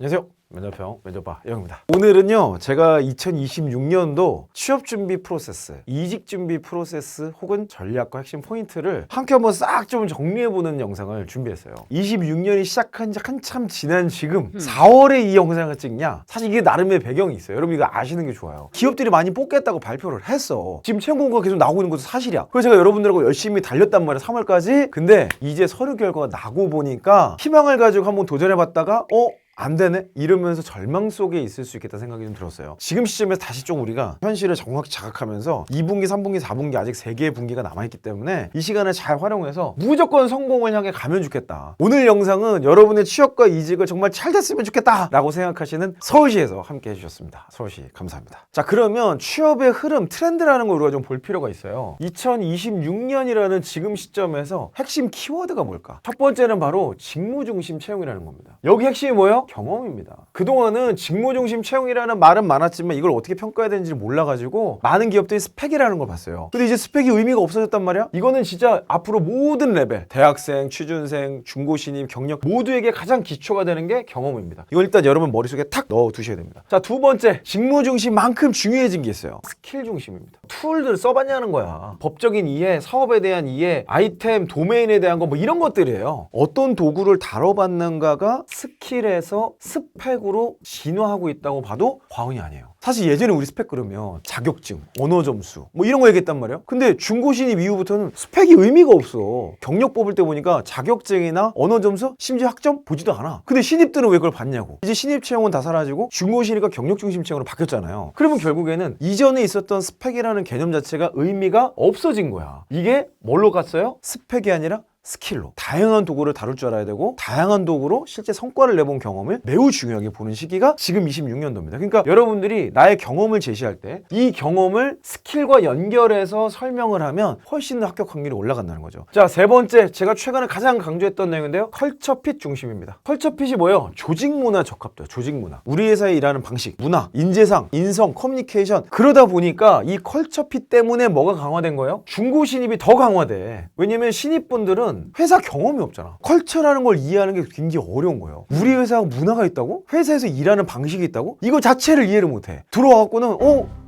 안녕하세요. 면접형 면접봐 영입니다. 오늘은요 제가 2026년도 취업준비 프로세스, 이직준비 프로세스 혹은 전략과 핵심 포인트를 함께 한번 싹 좀 정리해보는 영상을 준비했어요. 26년이 시작한 지 한참 지난 지금 4월에 이 영상을 찍냐, 사실 이게 나름의 배경이 있어요. 여러분 이거 아시는 게 좋아요. 기업들이 많이 뽑겠다고 발표를 했어. 지금 채용 공고가 계속 나오고 있는 것도 사실이야. 그래서 제가 여러분들하고 열심히 달렸단 말이야, 3월까지. 근데 이제 서류 결과가 나고 보니까 희망을 가지고 한번 도전해봤다가 안 되네? 이러면서 절망 속에 있을 수 있겠다 생각이 좀 들었어요. 지금 시점에서 다시 좀 우리가 현실을 정확히 자각하면서 2분기, 3분기, 4분기 아직 3개의 분기가 남아있기 때문에 이 시간을 잘 활용해서 무조건 성공을 향해 가면 좋겠다. 오늘 영상은 여러분의 취업과 이직을 정말 잘 됐으면 좋겠다 라고 생각하시는 서울시에서 함께 해주셨습니다. 서울시 감사합니다. 자, 그러면 취업의 흐름, 트렌드라는 걸 우리가 좀 볼 필요가 있어요. 2026년이라는 지금 시점에서 핵심 키워드가 뭘까? 첫 번째는 바로 직무중심 채용이라는 겁니다. 여기 핵심이 뭐예요? 경험입니다. 그동안은 직무중심 채용이라는 말은 많았지만 이걸 어떻게 평가해야 되는지 몰라가지고 많은 기업들이 스펙이라는 걸 봤어요. 근데 이제 스펙이 의미가 없어졌단 말이야? 이거는 진짜 앞으로 모든 레벨, 대학생, 취준생, 중고신입, 경력 모두에게 가장 기초가 되는 게 경험입니다. 이걸 일단 여러분 머릿속에 탁 넣어 두셔야 됩니다. 자, 두 번째, 직무중심만큼 중요해진 게 있어요. 스킬 중심입니다. 툴들 써봤냐는 거야. 법적인 이해, 사업에 대한 이해, 아이템, 도메인에 대한 거 뭐 이런 것들이에요. 어떤 도구를 다뤄봤는가가 스킬에서 스펙으로 진화하고 있다고 봐도 과언이 아니에요. 사실 예전에 우리 스펙 그러면 자격증, 언어 점수 뭐 이런 거 얘기했단 말이에요. 근데 중고신입 이후부터는 스펙이 의미가 없어. 경력 뽑을 때 보니까 자격증이나 언어 점수, 심지어 학점 보지도 않아. 근데 신입들은 왜 그걸 봤냐고. 이제 신입 채용은 다 사라지고 중고신입과 경력 중심 채용으로 바뀌었잖아요. 그러면 결국에는 이전에 있었던 스펙이라는 개념 자체가 의미가 없어진 거야. 이게 뭘로 갔어요? 스펙이 아니라 스킬로. 다양한 도구를 다룰 줄 알아야 되고 다양한 도구로 실제 성과를 내본 경험을 매우 중요하게 보는 시기가 지금 26년도입니다. 그러니까 여러분들이 나의 경험을 제시할 때 이 경험을 스킬과 연결해서 설명을 하면 훨씬 더 합격 확률이 올라간다는 거죠. 자, 세 번째, 제가 최근에 가장 강조했던 내용인데요. 컬처핏 중심입니다. 컬처핏이 뭐예요? 조직 문화 적합도. 조직 문화. 우리 회사에 일하는 방식, 문화, 인재상, 인성, 커뮤니케이션. 그러다 보니까 이 컬처핏 때문에 뭐가 강화된 거예요? 중고 신입이 더 강화돼. 왜냐면 신입분들은 회사 경험이 없잖아. 컬처라는 걸 이해하는 게 굉장히 어려운 거예요. 우리 회사가 문화가 있다고? 회사에서 일하는 방식이 있다고? 이거 자체를 이해를 못해. 들어와갖고는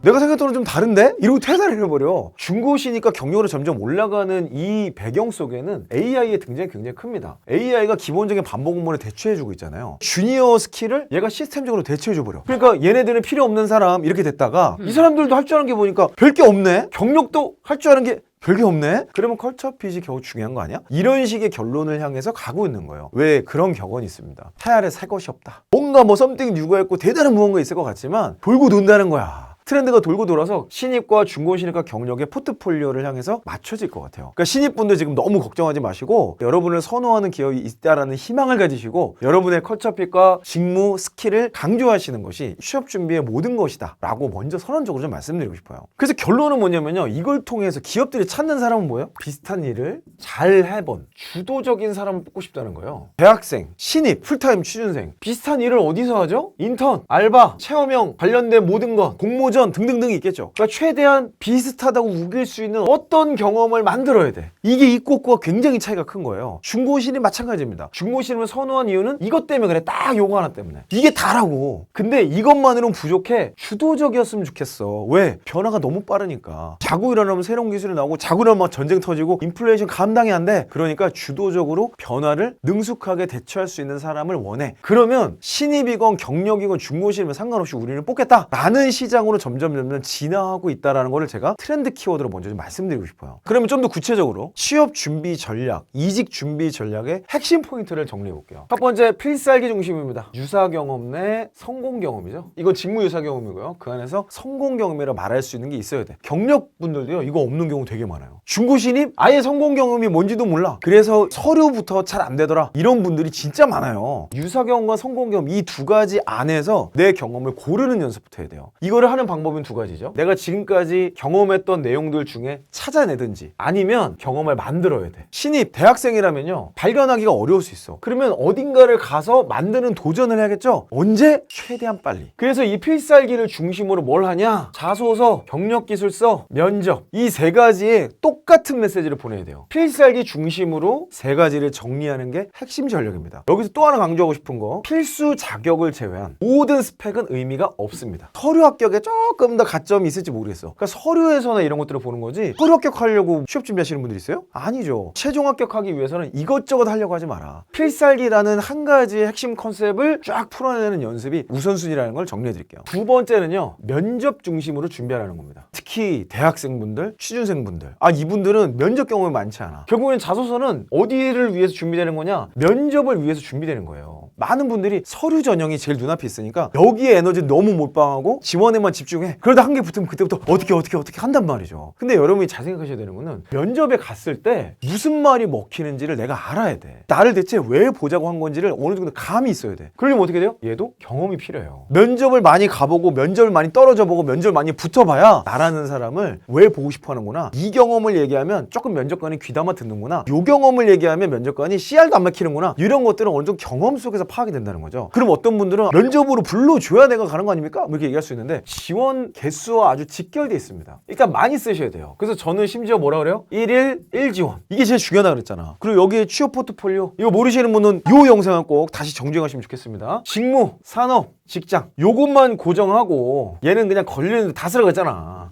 내가 생각했던 건 좀 다른데? 이러고 퇴사를 해버려. 중고시니까 경력으로 점점 올라가는 이 배경 속에는 AI의 등장이 굉장히 큽니다. AI가 기본적인 반복 업무를 대체해주고 있잖아요. 주니어 스킬을 얘가 시스템적으로 대체해줘버려. 그러니까 얘네들은 필요 없는 사람 이렇게 됐다가 이 사람들도 할 줄 아는 게 보니까 별게 없네? 경력도 할 줄 아는 게 별게 없네? 그러면 컬처핏이 겨우 중요한 거 아니야? 이런 식의 결론을 향해서 가고 있는 거예요. 왜? 그런 격언이 있습니다. 태아래 살 것이 없다. 뭔가 썸띵 뉴가였고 대단한 무언가 있을 것 같지만 돌고 돈다는 거야. 트렌드가 돌고 돌아서 신입과 중고신입과 경력의 포트폴리오를 향해서 맞춰질 것 같아요. 그러니까 신입분들 지금 너무 걱정하지 마시고 여러분을 선호하는 기업이 있다라는 희망을 가지시고 여러분의 컬처핏과 직무 스킬을 강조하시는 것이 취업 준비의 모든 것이다 라고 먼저 선언적으로 좀 말씀드리고 싶어요. 그래서 결론은 뭐냐면요, 이걸 통해서 기업들이 찾는 사람은 뭐예요? 비슷한 일을 잘 해본 주도적인 사람을 뽑고 싶다는 거예요. 대학생, 신입, 풀타임 취준생 비슷한 일을 어디서 하죠? 인턴, 알바, 체험형 관련된 모든 것, 공모전 등등등이 있겠죠. 그러니까 최대한 비슷하다고 우길 수 있는 어떤 경험을 만들어야 돼. 이게 있고 없고가 굉장히 차이가 큰 거예요. 중고신입 마찬가지입니다. 중고신입을 선호한 이유는 이것 때문에 그래. 딱 요거 하나 때문에. 이게 다라고. 근데 이것만으로는 부족해. 주도적이었으면 좋겠어. 왜? 변화가 너무 빠르니까. 자고 일어나면 새로운 기술이 나오고 자고 일어나면 막 전쟁 터지고 인플레이션 감당이 안 돼. 그러니까 주도적으로 변화를 능숙하게 대처할 수 있는 사람을 원해. 그러면 신입이건 경력이건 중고신입이건 상관없이 우리는 뽑겠다 라는 시장으로 점점 진화하고 있다는 거를 제가 트렌드 키워드로 먼저 좀 말씀드리고 싶어요. 그러면 좀 더 구체적으로 취업 준비 전략, 이직 준비 전략의 핵심 포인트를 정리해 볼게요. 첫 번째, 필살기 중심입니다. 유사 경험 내 성공 경험이죠. 이건 직무 유사 경험이고요. 그 안에서 성공 경험이라 말할 수 있는 게 있어야 돼. 경력분들도요, 이거 없는 경우 되게 많아요. 중고신입 아예 성공 경험이 뭔지도 몰라. 그래서 서류부터 잘 안 되더라. 이런 분들이 진짜 많아요. 유사 경험과 성공 경험 이 두 가지 안에서 내 경험을 고르는 연습부터 해야 돼요. 이거를 하는 방법은 두 가지죠. 내가 지금까지 경험했던 내용들 중에 찾아내든지 아니면 경험을 만들어야 돼. 신입 대학생이라면요, 발견하기가 어려울 수 있어. 그러면 어딘가를 가서 만드는 도전을 해야겠죠. 언제? 최대한 빨리. 그래서 이 필살기를 중심으로 뭘 하냐? 자소서, 경력기술서, 면접, 이 세 가지에 똑같은 메시지를 보내야 돼요. 필살기 중심으로 세 가지를 정리하는 게 핵심 전략입니다. 여기서 또 하나 강조하고 싶은 거, 필수 자격을 제외한 모든 스펙은 의미가 없습니다. 서류 합격에 조금 더 가점이 있을지 모르겠어. 그러니까 서류에서나 이런 것들을 보는 거지, 서류 합격하려고 취업 준비하시는 분들 있어요? 아니죠. 최종 합격하기 위해서는 이것저것 하려고 하지 마라. 필살기라는 한 가지의 핵심 컨셉을 쫙 풀어내는 연습이 우선순위라는 걸 정리해 드릴게요. 두 번째는요, 면접 중심으로 준비하라는 겁니다. 특히 대학생분들, 취준생분들, 이분들은 면접 경험이 많지 않아. 결국에는 자소서는 어디를 위해서 준비되는 거냐? 면접을 위해서 준비되는 거예요. 많은 분들이 서류 전형이 제일 눈앞에 있으니까 여기에 에너지 너무 몰빵하고 지원에만 집중해. 그러다 한 개 붙으면 그때부터 어떻게 한단 말이죠. 근데 여러분이 잘 생각하셔야 되는 거는, 면접에 갔을 때 무슨 말이 먹히는지를 내가 알아야 돼. 나를 대체 왜 보자고 한 건지를 어느 정도 감이 있어야 돼. 그러려면 어떻게 돼요? 얘도 경험이 필요해요. 면접을 많이 가보고 면접을 많이 떨어져 보고 면접을 많이 붙어봐야 나라는 사람을 왜 보고 싶어 하는구나, 이 경험을 얘기하면 조금 면접관이 귀담아 듣는구나, 요 경험을 얘기하면 면접관이 씨알도 안 막히는구나, 이런 것들은 어느 정도 경험 속에서 파악이 된다는 거죠. 그럼 어떤 분들은 면접으로 불러줘야 내가 가는 거 아닙니까? 뭐 이렇게 얘기할 수 있는데, 지원 개수와 아주 직결되어 있습니다. 일단 많이 쓰셔야 돼요. 그래서 저는 심지어 뭐라 그래요? 1일 1지원, 이게 제일 중요하다 그랬잖아. 그리고 여기에 취업 포트폴리오, 이거 모르시는 분은 요 영상을 꼭 다시 정주행하시면 좋겠습니다. 직무, 산업, 직장, 요것만 고정하고 얘는 그냥 걸리는데 다 쓰라고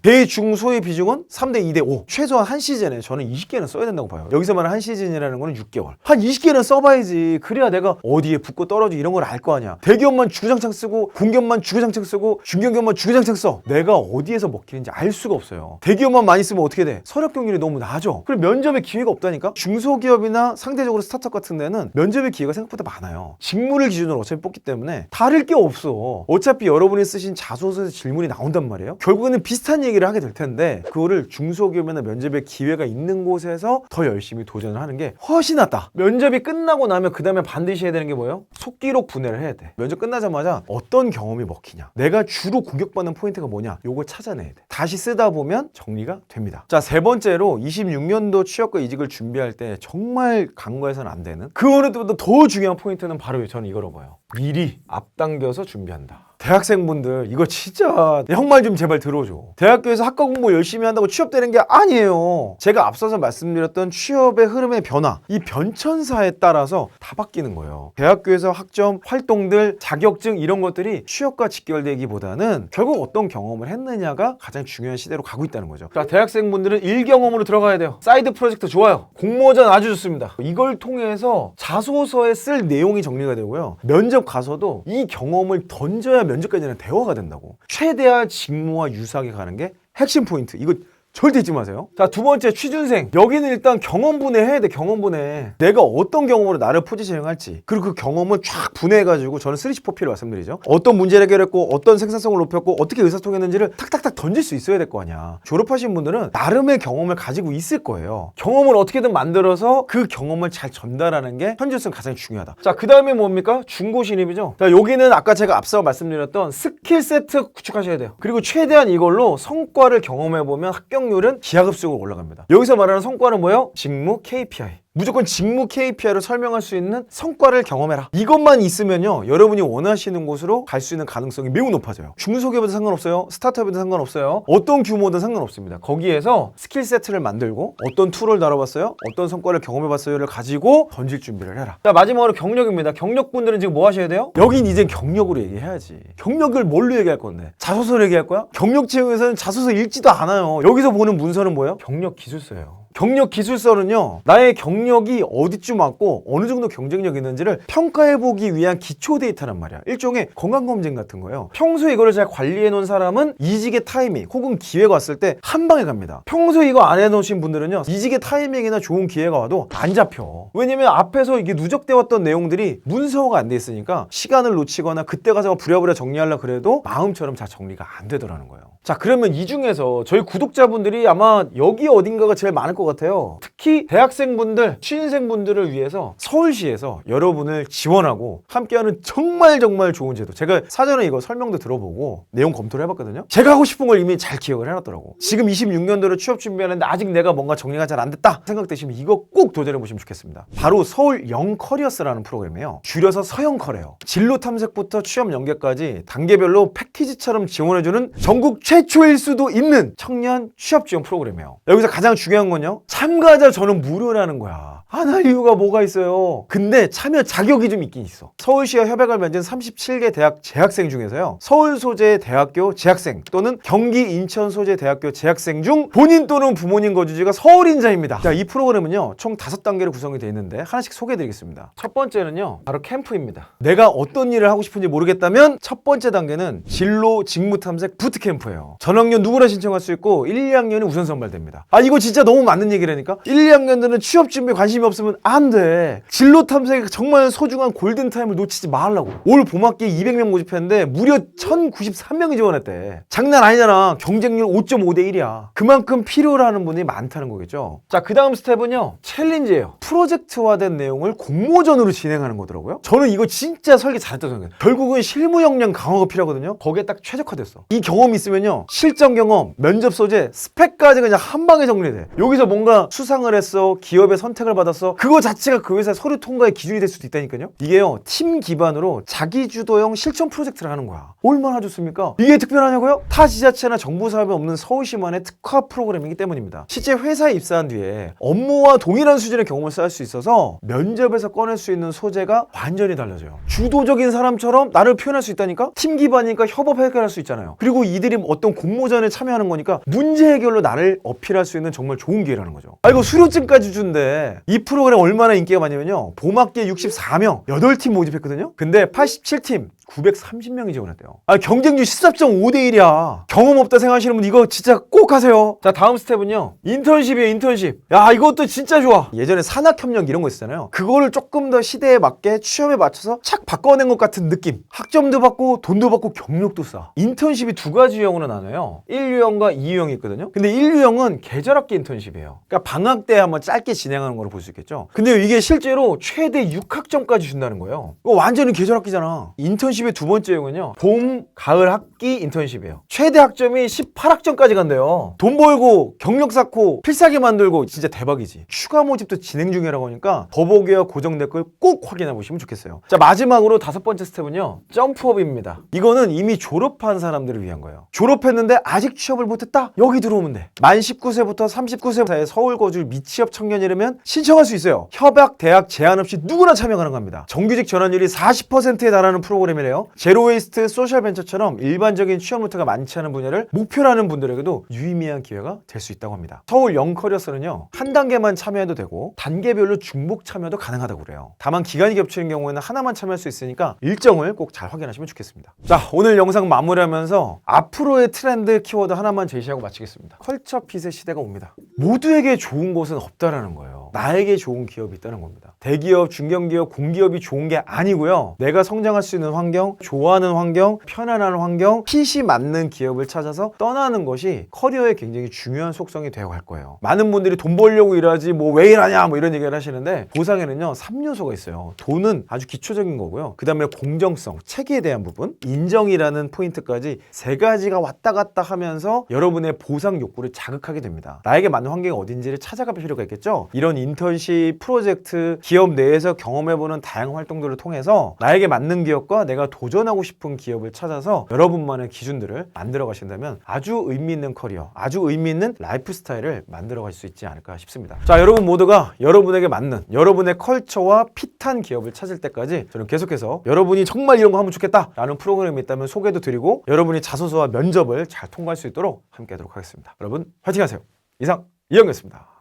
대중소의 비중은 3대 2대 5. 최소한 한 시즌에 저는 20개는 써야 된다고 봐요. 여기서 말하는 한 시즌이라는 거는 6개월. 한 20개는 써봐야지. 그래야 내가 어디에 붙고 떨어지고 이런 걸 알 거 아니야. 대기업만 주구장창 쓰고 공기업만 주구장창 쓰고 중견기업만 주구장창 써. 내가 어디에서 먹히는지 알 수가 없어요. 대기업만 많이 쓰면 어떻게 돼? 서력 경률이 너무 낮아. 그리고 면접의 기회가 없다니까? 중소기업이나 상대적으로 스타트업 같은 데는 면접의 기회가 생각보다 많아요. 직무를 기준으로 어차피 뽑기 때문에 다를 게 없어. 어차피 여러분이 쓰신 자소서에서 질문이 나온단 말이에요. 결국에는 비슷한 얘기를 하게 될 텐데, 그거를 중소기업이나 면접의 기회가 있는 곳에서 더 열심히 도전을 하는 게 훨씬 낫다. 면접이 끝나고 나면 그 다음에 반드시 해야 되는 게 뭐예요? 속기록 분해를 해야 돼. 면접 끝나자마자 어떤 경험이 먹히냐, 내가 주로 공격받는 포인트가 뭐냐, 요걸 찾아내야 돼. 다시 쓰다 보면 정리가 됩니다. 자, 세 번째로 26년도 취업과 이직을 준비할 때 정말 간과해서는 안 되는, 그 어느 때보다 더 중요한 포인트는 바로 저는 이거로 봐요. 미리 앞당겨서 준비한다. 대학생분들, 이거 진짜 형 말 좀 제발 들어줘. 대학교에서 학과 공부 열심히 한다고 취업되는 게 아니에요. 제가 앞서서 말씀드렸던 취업의 흐름의 변화, 이 변천사에 따라서 다 바뀌는 거예요. 대학교에서 학점, 활동들, 자격증 이런 것들이 취업과 직결되기보다는 결국 어떤 경험을 했느냐가 가장 중요한 시대로 가고 있다는 거죠. 자, 대학생분들은 일 경험으로 들어가야 돼요. 사이드 프로젝트 좋아요. 공모전 아주 좋습니다. 이걸 통해서 자소서에 쓸 내용이 정리가 되고요. 면접 가서도 이 경험을 던져야 면접까지는 대화가 된다고. 최대한 직무와 유사하게 가는 게 핵심 포인트. 이거 절대 잊지 마세요. 자, 두 번째, 취준생. 여기는 일단 경험 분해해야 돼. 경험 분해. 내가 어떤 경험으로 나를 포지셔닝할지, 그리고 그 경험을 쫙 분해해가지고, 저는 3C4P를 말씀드리죠. 어떤 문제를 해결했고, 어떤 생산성을 높였고, 어떻게 의사소통했는지를 탁탁탁 던질 수 있어야 될 거 아니야. 졸업하신 분들은 나름의 경험을 가지고 있을 거예요. 경험을 어떻게든 만들어서 그 경험을 잘 전달하는 게 현실성 가장 중요하다. 자, 그 다음에 뭡니까? 중고 신입이죠. 자, 여기는 아까 제가 앞서 말씀드렸던 스킬 세트 구축하셔야 돼요. 그리고 최대한 이걸로 성과를 경험해보면 합격 률은 기하급수적으로 올라갑니다. 여기서 말하는 성과는 뭐예요? 직무 KPI. 무조건 직무 KPI로 설명할 수 있는 성과를 경험해라. 이것만 있으면요, 여러분이 원하시는 곳으로 갈 수 있는 가능성이 매우 높아져요. 중소기업에도 상관없어요. 스타트업에도 상관없어요. 어떤 규모든 상관없습니다. 거기에서 스킬 세트를 만들고, 어떤 툴을 다뤄봤어요? 어떤 성과를 경험해봤어요를 가지고 던질 준비를 해라. 자, 마지막으로 경력입니다. 경력분들은 지금 뭐 하셔야 돼요? 여긴 이제 경력으로 얘기해야지. 경력을 뭘로 얘기할 건데? 자소서로 얘기할 거야? 경력 채용에서는 자소서 읽지도 않아요. 여기서 보는 문서는 뭐예요? 경력 기술서예요. 경력 기술서는요, 나의 경력이 어디쯤 왔고 어느 정도 경쟁력이 있는지를 평가해보기 위한 기초 데이터란 말이야. 일종의 건강검진 같은 거예요. 평소에 이거를 잘 관리해놓은 사람은 이직의 타이밍 혹은 기회가 왔을 때 한 방에 갑니다. 평소에 이거 안 해놓으신 분들은요, 이직의 타이밍이나 좋은 기회가 와도 안 잡혀. 왜냐면 앞에서 이게 누적되어 왔던 내용들이 문서화가 안 돼 있으니까 시간을 놓치거나 그때 가서 부랴부랴 정리하려고 그래도 마음처럼 잘 정리가 안 되더라는 거예요. 자, 그러면 이 중에서 저희 구독자분들이 아마 여기 어딘가가 제일 많을 것 것 같아요. 특히 대학생분들, 취준생분들을 위해서 서울시에서 여러분을 지원하고 함께하는 정말 좋은 제도. 제가 사전에 이거 설명도 들어보고 내용 검토를 해봤거든요. 제가 하고 싶은 걸 이미 잘 기억을 해놨더라고. 지금 26년도로 취업 준비하는데 아직 내가 뭔가 정리가 잘 안 됐다 생각되시면 이거 꼭 도전해보시면 좋겠습니다. 바로 서울 영커리어스라는 프로그램이에요. 줄여서 서영커래요. 진로 탐색부터 취업 연계까지 단계별로 패키지처럼 지원해주는 전국 최초일 수도 있는 청년 취업 지원 프로그램이에요. 여기서 가장 중요한 건요, 참가자 전원 무료라는 거야. 안 할 이유가 뭐가 있어요. 근데 참여 자격이 좀 있긴 있어. 서울시와 협약을 맺은 37개 대학 재학생 중에서요, 서울 소재 대학교 재학생 또는 경기 인천 소재 대학교 재학생 중 본인 또는 부모님 거주지가 서울인자입니다. 자, 이 프로그램은요 총 5단계로 구성이 되어 있는데 하나씩 소개해드리겠습니다. 첫 번째는요 바로 캠프입니다. 내가 어떤 일을 하고 싶은지 모르겠다면 첫 번째 단계는 진로 직무 탐색 부트캠프예요. 전학년 누구나 신청할 수 있고 1, 2학년이 우선 선발됩니다. 아, 이거 진짜 너무 맞는 얘기라니까. 1, 2학년들은 취업 준비에 관심이 없으면 안 돼. 진로 탐색이 정말 소중한 골든타임을 놓치지 말라고. 올 봄학기에 200명 모집했는데 무려 1093명이 지원했대. 장난 아니잖아. 경쟁률 5.5대 1이야. 그만큼 필요로 하는 분이 많다는 거겠죠. 자, 그 다음 스텝은요 챌린지예요. 프로젝트화된 내용을 공모전으로 진행하는 거더라고요. 저는 이거 진짜 설계 잘했다고 생각해요. 결국은 실무 역량 강화가 필요하거든요. 거기에 딱 최적화됐어. 이 경험이 있으면요 실전 경험, 면접 소재, 스펙까지 그냥 한 방에 정리돼. 여기서 뭔가 수상을 했어, 기업의 선택을 받았어, 그거 자체가 그 회사의 서류 통과의 기준이 될 수도 있다니까요. 이게요 팀 기반으로 자기주도형 실천 프로젝트를 하는 거야. 얼마나 좋습니까? 이게 특별하냐고요? 타 지자체나 정부 사업에 없는 서울시만의 특화 프로그램이기 때문입니다. 실제 회사에 입사한 뒤에 업무와 동일한 수준의 경험을 쌓을 수 있어서 면접에서 꺼낼 수 있는 소재가 완전히 달라져요. 주도적인 사람처럼 나를 표현할 수 있다니까? 팀 기반이니까 협업 해결할 수 있잖아요. 그리고 이들이 어떤 공모전에 참여하는 거니까 문제 해결로 나를 어필할 수 있는 정말 좋은 기회라는 거죠. 아, 이거 수료증까지 준대. 이 프로그램 얼마나 인기가 많냐면요, 봄학기에 64명 8팀 모집했거든요. 근데 87팀 930명이 지원했대요. 아, 경쟁률 14.5대 1이야. 경험 없다 생각하시는 분 이거 진짜 꼭 하세요. 자, 다음 스텝은요 인턴십이에요. 인턴십. 야, 이것도 진짜 좋아. 예전에 산학협력 이런 거 있었잖아요. 그거를 조금 더 시대에 맞게 취업에 맞춰서 착 바꿔낸 것 같은 느낌. 학점도 받고 돈도 받고 경력도 쌓아. 인턴십이 두 가지 유형으로 나눠요. 1유형과 2유형이 있거든요. 근데 1유형은 계절학기 인턴십이에요. 그러니까 방학 때 한번 짧게 진행하는 걸 볼 수 있겠죠. 근데 이게 실제로 최대 6학점까지 준다는 거예요. 이거 완전히 계절학기잖아. 인턴십의 두 번째 유형은요 봄, 가을 학기 인턴십이에요. 최대 학점이 18학점까지 간대요. 돈 벌고 경력 쌓고 필살기 만들고 진짜 대박이지. 추가 모집도 진행 중이라고 하니까 더보기와 고정 댓글 꼭 확인해 보시면 좋겠어요. 자, 마지막으로 다섯 번째 스텝은요 점프업입니다. 이거는 이미 졸업한 사람들을 위한 거예요. 졸업했는데 아직 취업을 못했다? 여기 들어오면 돼. 만 19세부터 39세 사이에 서울 거주 미취업 청년이라면 신청할 수 있어요. 협약, 대학 제한 없이 누구나 참여 가능합니다. 정규직 전환율이 40%에 달하는 프로그램이래요. 제로웨이스트, 소셜벤처처럼 일반적인 취업 루트가 많지 않은 분야를 목표로 하는 분들에게도 유의미한 기회가 될 수 있다고 합니다. 서울 영커리어스는요 한 단계만 참여해도 되고 단계별로 중복 참여도 가능하다고 그래요. 다만 기간이 겹치는 경우에는 하나만 참여할 수 있으니까 일정을 꼭 잘 확인하시면 좋겠습니다. 자, 오늘 영상 마무리하면서 앞으로의 트렌드 키워드 하나만 제시하고 마치겠습니다. 컬처핏의 시대가 옵니다. 모두에게 좋은 곳은 없다라는 거예요. 나에게 좋은 기업이 있다는 겁니다. 대기업, 중견기업, 공기업이 좋은 게 아니고요, 내가 성장할 수 있는 환경, 좋아하는 환경, 편안한 환경, 핏이 맞는 기업을 찾아서 떠나는 것이 커리어에 굉장히 중요한 속성이 되어 갈 거예요. 많은 분들이 돈 벌려고 일하지 뭐 왜 일하냐 뭐 이런 얘기를 하시는데, 보상에는요 3요소가 있어요. 돈은 아주 기초적인 거고요, 그 다음에 공정성, 체계에 대한 부분, 인정이라는 포인트까지 세 가지가 왔다 갔다 하면서 여러분의 보상 욕구를 자극하게 됩니다. 나에게 맞는 환경이 어딘지를 찾아갈 필요가 있겠죠. 이런 인턴십, 프로젝트, 기업 내에서 경험해보는 다양한 활동들을 통해서 나에게 맞는 기업과 내가 도전하고 싶은 기업을 찾아서 여러분만의 기준들을 만들어 가신다면 아주 의미 있는 커리어, 아주 의미 있는 라이프 스타일을 만들어 갈 수 있지 않을까 싶습니다. 자, 여러분 모두가 여러분에게 맞는 여러분의 컬처와 핏한 기업을 찾을 때까지 저는 계속해서 여러분이 정말 이런 거 하면 좋겠다 라는 프로그램이 있다면 소개도 드리고 여러분이 자소서와 면접을 잘 통과할 수 있도록 함께 하도록 하겠습니다. 여러분 화이팅 하세요. 이상 이영이었습니다.